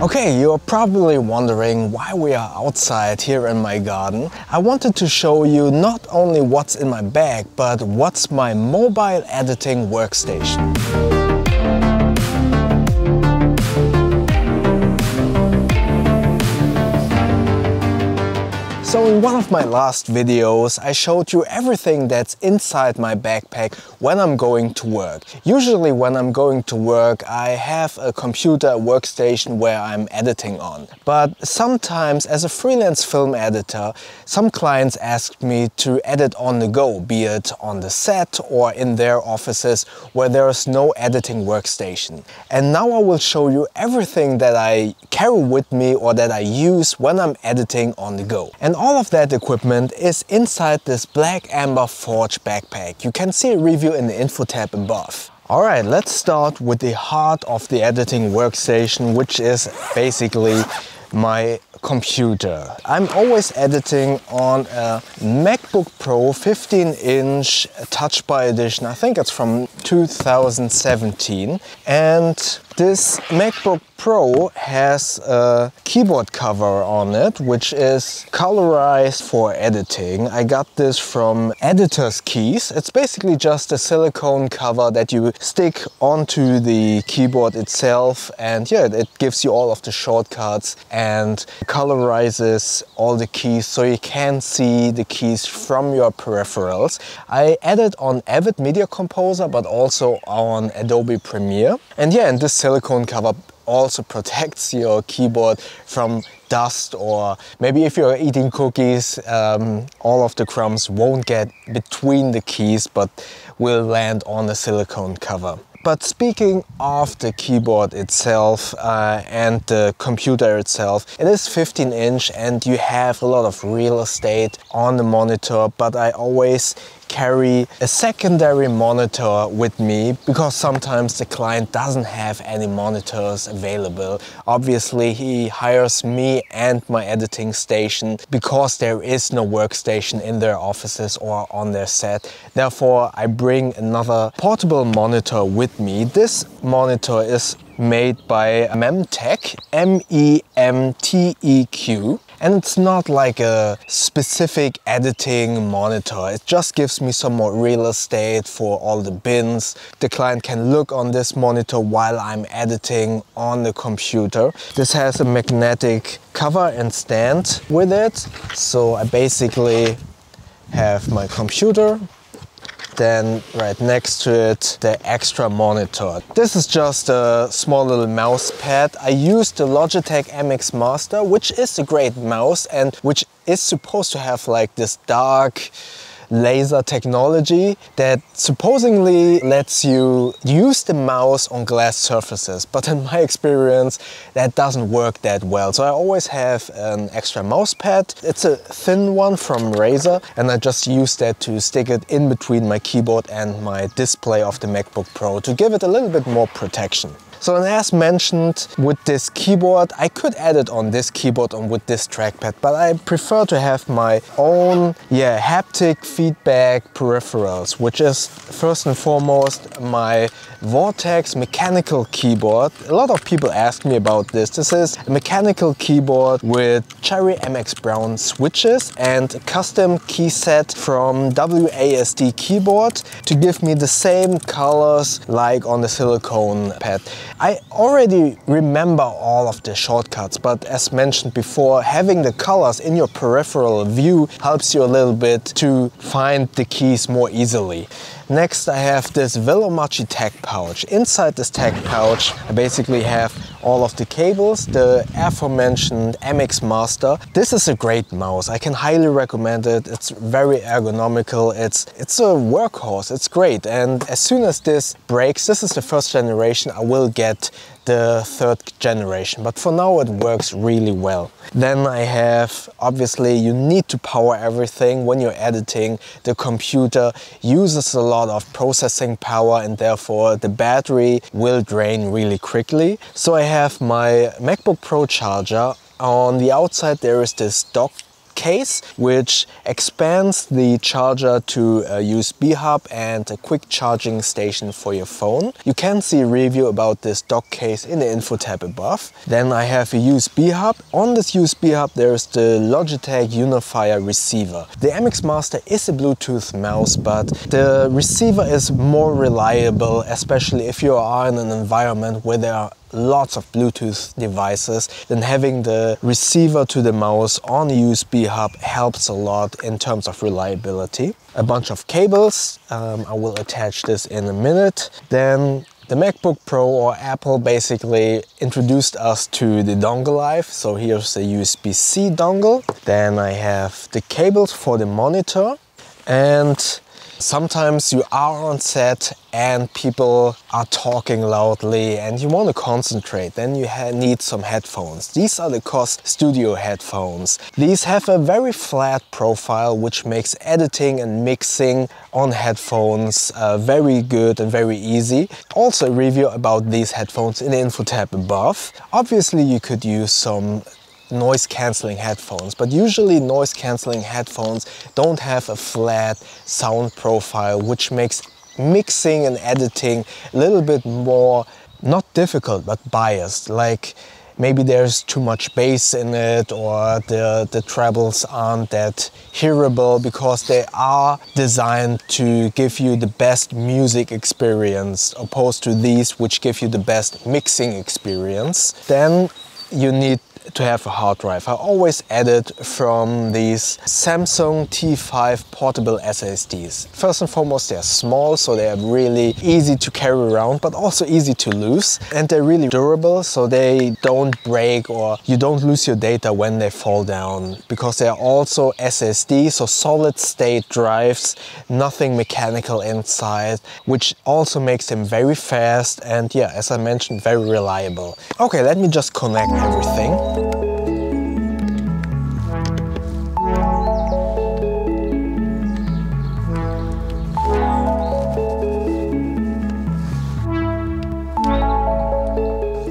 Okay, you're probably wondering why we are outside here in my garden. I wanted to show you not only what's in my bag, but what's my mobile editing workstation. So in one of my last videos, I showed you everything that's inside my backpack when I'm going to work. Usually when I'm going to work, I have a computer, a workstation where I'm editing on. But sometimes as a freelance film editor, some clients ask me to edit on the go, be it on the set or in their offices where there's no editing workstation. And now I will show you everything that I carry with me or that I use when I'm editing on the go. And all of that equipment is inside this black amber forge backpack. You can see a review in the info tab above. Alright, let's start with the heart of the editing workstation, which is basically my computer. I'm always editing on a MacBook Pro 15-inch Touch Bar edition. I think it's from 2017. And this MacBook Pro has a keyboard cover on it, which is colorized for editing. I got this from Editor's Keys. It's basically just a silicone cover that you stick onto the keyboard itself, and yeah, it gives you all of the shortcuts and colorizes all the keys so you can see the keys from your peripherals. I edit on Avid Media Composer, but also on Adobe Premiere. And yeah, and this silicone cover also protects your keyboard from dust, or maybe if you're eating cookies, all of the crumbs won't get between the keys but will land on the silicone cover. But speaking of the keyboard itself and the computer itself, it is 15-inch and you have a lot of real estate on the monitor, but I always carry a secondary monitor with me because sometimes the client doesn't have any monitors available. Obviously, he hires me and my editing station because there is no workstation in their offices or on their set. Therefore, I bring another portable monitor with me. This monitor is made by Memteq, M-E-M-T-E-Q. And it's not like a specific editing monitor. It just gives me some more real estate for all the bins. The client can look on this monitor while I'm editing on the computer. This has a magnetic cover and stand with it. So I basically have my computer, then right next to it the extra monitor. This is just a small little mouse pad. I use the Logitech MX Master, which is a great mouse and which is supposed to have like this dark laser technology that supposedly lets you use the mouse on glass surfaces, but in my experience that doesn't work that well. So I always have an extra mouse pad. It's a thin one from Razer and I just use that to stick it in between my keyboard and my display of the MacBook Pro to give it a little bit more protection. So and as mentioned, with this keyboard, I could edit on this keyboard and with this trackpad, but I prefer to have my own haptic feedback peripherals, which is first and foremost my Vortex mechanical keyboard. A lot of people ask me about this. This is a mechanical keyboard with Cherry MX Brown switches and a custom key set from WASD keyboard to give me the same colors like on the silicone pad. I already remember all of the shortcuts, but as mentioned before, having the colors in your peripheral view helps you a little bit to find the keys more easily. Next, I have this Velomachi tech pouch. Inside this tech pouch, I basically have all of the cables, the aforementioned MX Master. This is a great mouse. I can highly recommend it. It's very ergonomical. It's a workhorse. It's great. And as soon as this breaks, this is the first generation, I will get the third generation, but for now it works really well. Then I have, obviously you need to power everything when you're editing. The computer uses a lot of processing power and therefore the battery will drain really quickly. So I have my MacBook Pro Charger. On the outside there is this dock case which expands the charger to a USB hub and a quick charging station for your phone. You can see a review about this dock case in the info tab above. Then I have a USB hub. On this USB hub there's the Logitech Unifier receiver. The MX Master is a Bluetooth mouse, but the receiver is more reliable, especially if you are in an environment where there are lots of Bluetooth devices. Then having the receiver to the mouse on a USB hub helps a lot in terms of reliability. A bunch of cables, I will attach this in a minute. Then the MacBook Pro or Apple basically introduced us to the dongle life. So here's a USB-C dongle. Then I have the cables for the monitor, and sometimes you are on set and people are talking loudly and you want to concentrate. Then you need some headphones. These are the COS Studio headphones. These have a very flat profile, which makes editing and mixing on headphones very good and very easy. Also a review about these headphones in the info tab above. Obviously you could use some noise cancelling headphones, but usually noise cancelling headphones don't have a flat sound profile, which makes mixing and editing a little bit more, not difficult, but biased. Like maybe there's too much bass in it, or the trebles aren't that hearable, because they are designed to give you the best music experience opposed to these which give you the best mixing experience. Then you need to have a hard drive. I always edit from these Samsung T5 portable SSDs. First and foremost, they're small, so they are really easy to carry around, but also easy to lose. And they're really durable, so they don't break or you don't lose your data when they fall down, because they are also SSD, so solid state drives, nothing mechanical inside, which also makes them very fast and, yeah, as I mentioned, very reliable. Okay, let me just connect everything.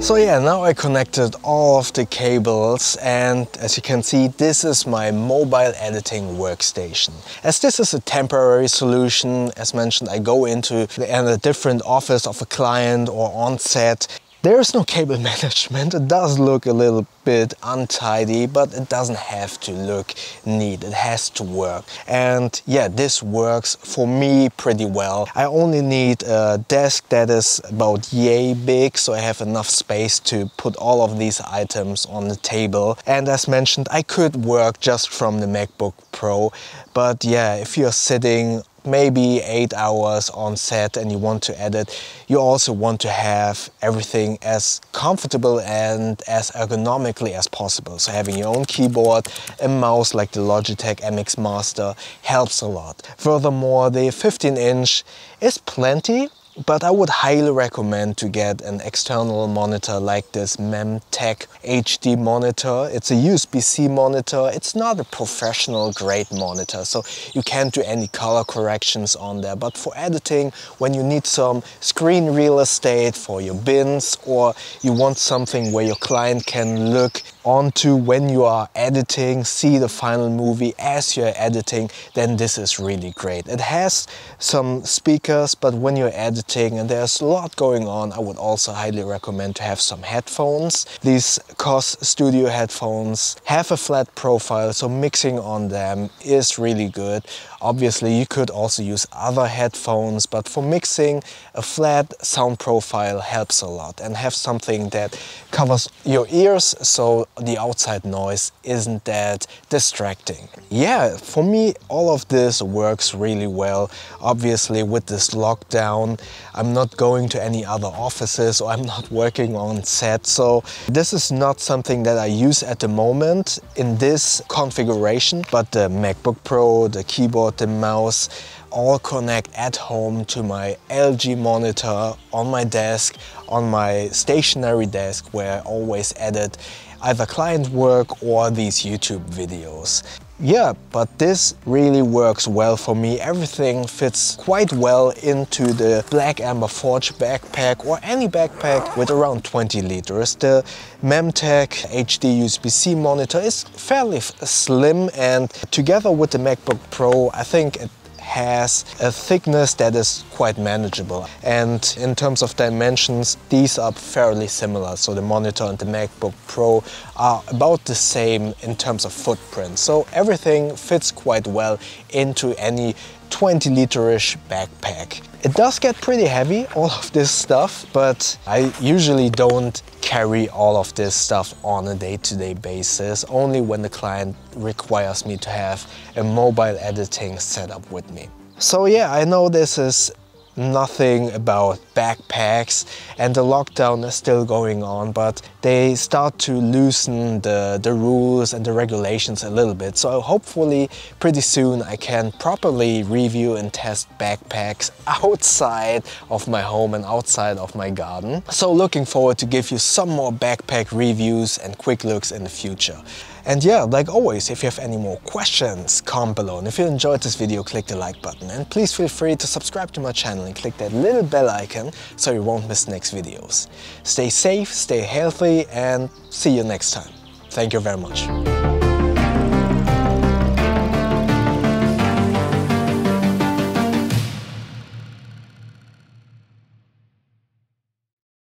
So yeah, now I connected all of the cables, and as you can see, this is my mobile editing workstation. As this is a temporary solution, as mentioned, I go into a different office of a client or on set. There is no cable management. It does look a little bit untidy, but it doesn't have to look neat. It has to work. And yeah, this works for me pretty well. I only need a desk that is about yay big, so I have enough space to put all of these items on the table. And as mentioned, I could work just from the MacBook Pro, but yeah, if you're sitting maybe 8 hours on set and you want to edit, you also want to have everything as comfortable and as ergonomically as possible. So having your own keyboard, a mouse like the Logitech MX Master helps a lot. Furthermore, the 15-inch is plenty, but I would highly recommend to get an external monitor like this Memtech HD monitor. It's a USB-C monitor. It's not a professional grade monitor, so you can't do any color corrections on there. But for editing, when you need some screen real estate for your bins, or you want something where your client can look onto when you are editing, see the final movie as you're editing, then this is really great. It has some speakers, but when you're editing and there's a lot going on, I would also highly recommend to have some headphones. These COS Studio headphones have a flat profile, so mixing on them is really good. Obviously, you could also use other headphones, but for mixing, a flat sound profile helps a lot, and have something that covers your ears so the outside noise isn't that distracting. Yeah, for me, all of this works really well. Obviously, with this lockdown, I'm not going to any other offices, or I'm not working on set, so this is not something that I use at the moment in this configuration, but the MacBook Pro, the keyboard, the mouse, all connect at home to my LG monitor on my desk, on my stationary desk, where I always edit either client work or these YouTube videos. Yeah, but this really works well for me. Everything fits quite well into the Black Amber Forge backpack or any backpack with around 20 liters. The Memtech HD USB-C monitor is fairly slim, and together with the MacBook Pro, I think it has a thickness that is quite manageable. And in terms of dimensions, these are fairly similar. So the monitor and the MacBook Pro are about the same in terms of footprint. So everything fits quite well into any 20-liter-ish backpack. It does get pretty heavy, all of this stuff, but I usually don't carry all of this stuff on a day-to-day basis, only when the client requires me to have a mobile editing setup with me. So yeah, I know this is nothing about backpacks and the lockdown is still going on, but they start to loosen the rules and the regulations a little bit. So hopefully pretty soon I can properly review and test backpacks outside of my home and outside of my garden. So looking forward to give you some more backpack reviews and quick looks in the future. And yeah, like always, if you have any more questions, comment below. And if you enjoyed this video, click the like button. And please feel free to subscribe to my channel and click that little bell icon so you won't miss next videos. Stay safe, stay healthy, and see you next time. Thank you very much.